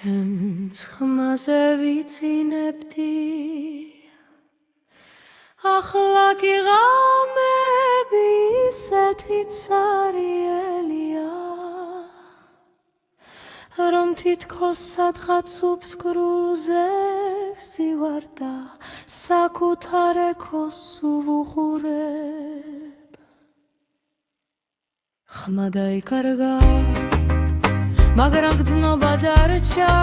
შენს ხმაზე ვიცინებდი ახლა კი ღამები ისეთი ცარიელია რომ თითქოს სადღაც უფსკრულზე ვზივარ და საკუთარ ეკოს ვუღურებ ხმა დაიკარგა მაგრამ გრძნობა დარჩა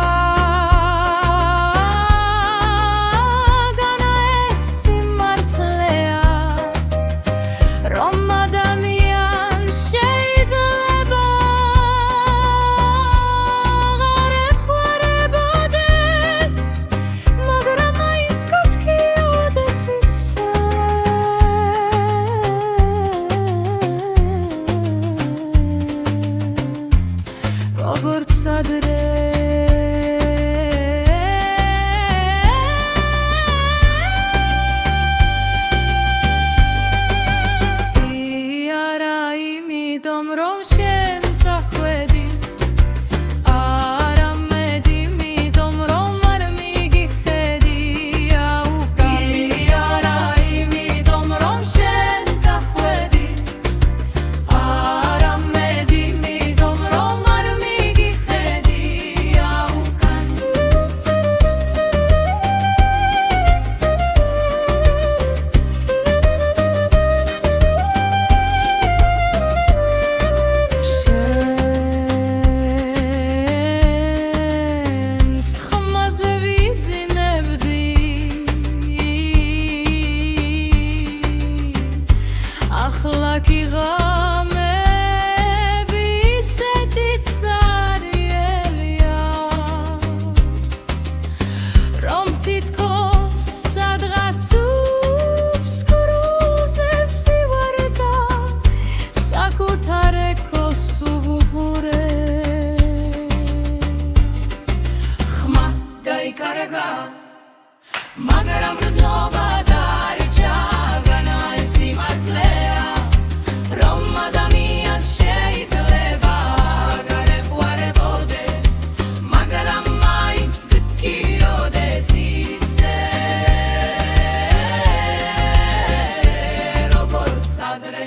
განა ეს სიმართლეა რომ ადამიანს შეიძლება აღარ ეხმარებოდეს მაგრამ მაინც გათქიოდეს ისე როგორც ადრე ირი არა იმიტომ რომ შენ წახვედი არა მედი იმიტომ რომ არ მიგიხედი ირი არა იმიტომ რომ შენ წახვედი არა მედი იმიტომ რომ ახლა კი ღამები ისეთი ცარიელია რომ თითქოს სადღაც უფსკრულზე ვზივარ და საკუთარ ეკოს ვუღურებ ხმა დაიკარგა მაგრამ გრძნობა დარჩა განა ეს სიმართლეა რომ ადამიანს შეიძლება აღარ ეხმარებოდეს მაგრამ მაინც გთქიოდეს ისე როგორც ადრე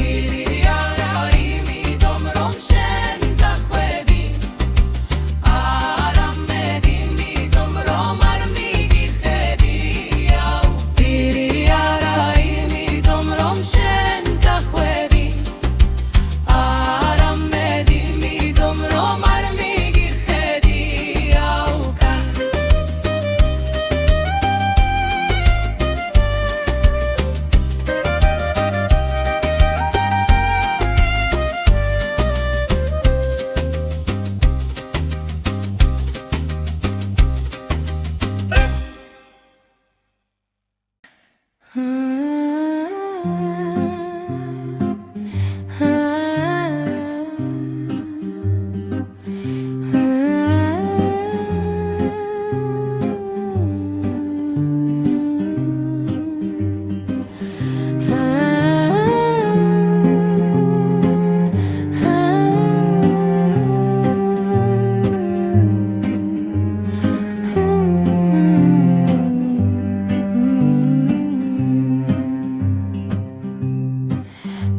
ირი არა იმიტომ რომ შენ წახვედი არა მედი იმიტომ რომ არ მიგიხედი ირი არა იმიტომ რომ შენ წახვედი არა მედი იმიტომ რომ არ მიგიხედი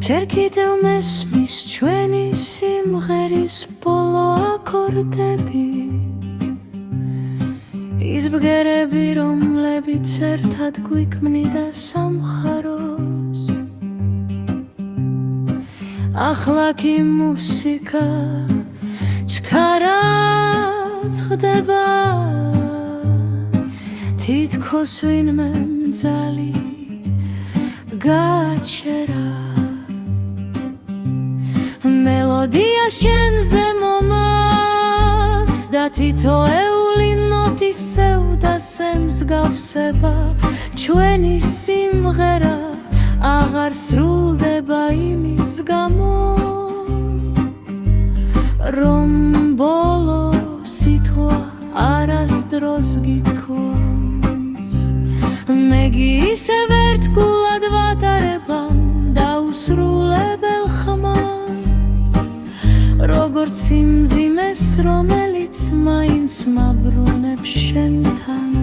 ჯერ კიდევ მესმის ჩვენი სიმღერის ბოლო აკორდები ის ბგერები რომლებიც ერთად გვიქმნიდა სამხაროს ახლა კი მუსიკა ჩქარად ხდება თითქოს ვინმე მძალი გაჩერა მელოდია შენზე მომაქვს და თითოეული ნოტი სევდას ემსგავსება ჩვენი სიმღერა აღარ სრულდება იმის გამო რომ ბოლო სიტყვა არასდროს გითხოვს მე ისევ ერთგულად ვატარებამ დაუსრულებელ ხმას როგორც სიმძიმეს რომელიც მაინც ვინც მაბრუნებს შენთან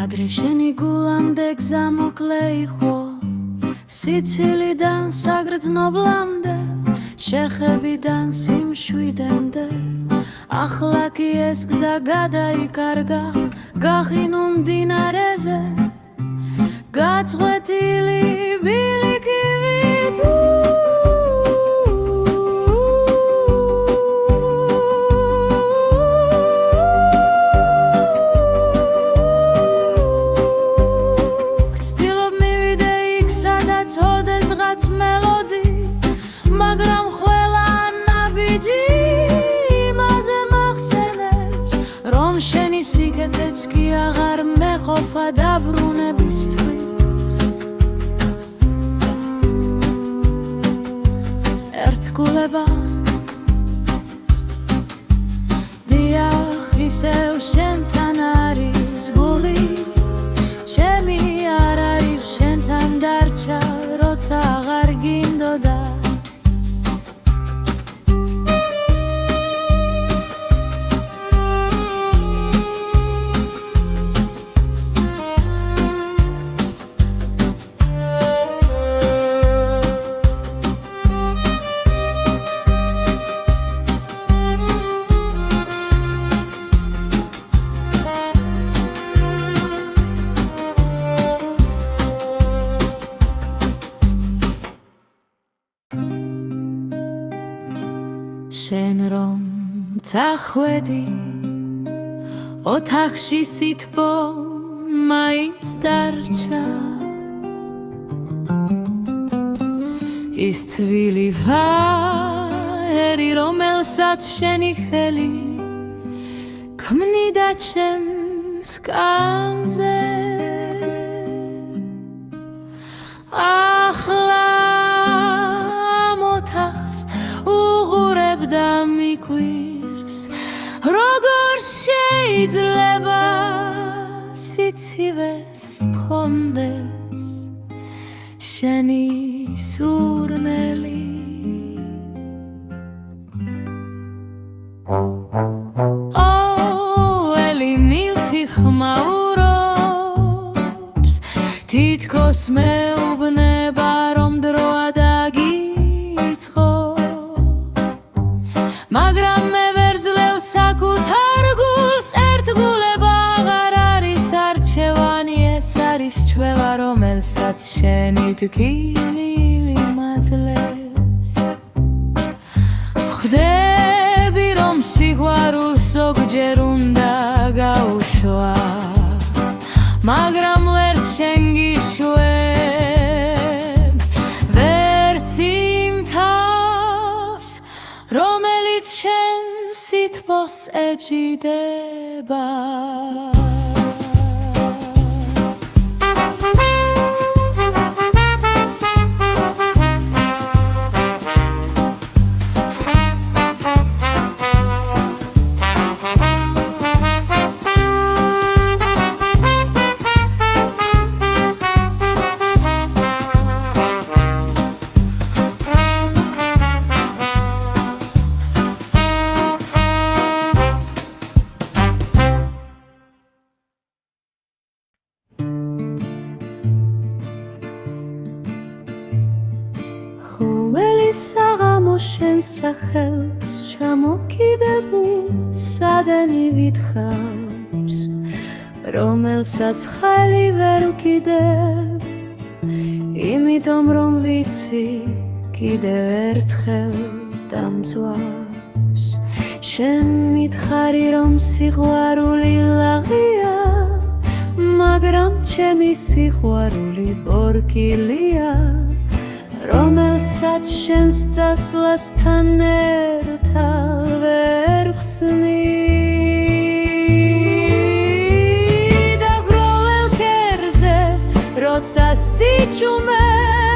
ადრე შენი გულამდე გზა მოკლე იყო სიცილიდან საგრძნობლამდე შეხებიდან სიმშვიდემდე ახლა კი ეს გზა გადაიკარგა გახინულ მდინარეზე გაწყვეტილი ბილიკივით მაგრამ ყველა ნაბიჯი იმაზე მახსენებს რომ შენი სიკეთეც კი აღარ მეყოფა დაბრუნებისთვის ერთგულება დიახ ისევ შენთან არის გული ჩემი არ არის შენთან დარჩა როცა აღარ გინდოდა შენ რომ წახვედი ოთახში სითბო მაინც დარჩა ის თვილი ვაერი რომელსაც შენი ხელი ქმნიდა ჩემს კანზე ახლა მოთახს უღურებდა მიკვირს როგორ შეიძლება სიცივეს მქონდეს შენი სურნელი ელი ნივთი ხმაურობს თითქოს მეუბნება რომ დროა დაგიწყო მაგრამ მე ვერ ძლევ საკუთარ გულს ერთგულება აღარ არის არჩევანი ეს არის ჩვევა რომელსაც შენი თქილი მაძლევს ხვდები რომ სიყვარულს ზოგჯერ უნდა გაუშვა მაგრამ ვერც შენ გიშვებ ვერც იმ თავს რომელიც შენ სითბოს ეჯიდება სახელს ჩამოკიდებულ სადენი ვითხრავს რომელსაც ხელი ვერ ვკიდებ იმიტომ რომ ვიცი კიდევ ერთხელ დამწვავს შენ მითხარი რომ სიყვარული ლაღია მაგრამ ჩემი სიყვარული ბორკილია რომელსაც შენს წასვლასთან ერთად ვერ ხსნი და გროვალ კერზე როცა სიჩუმე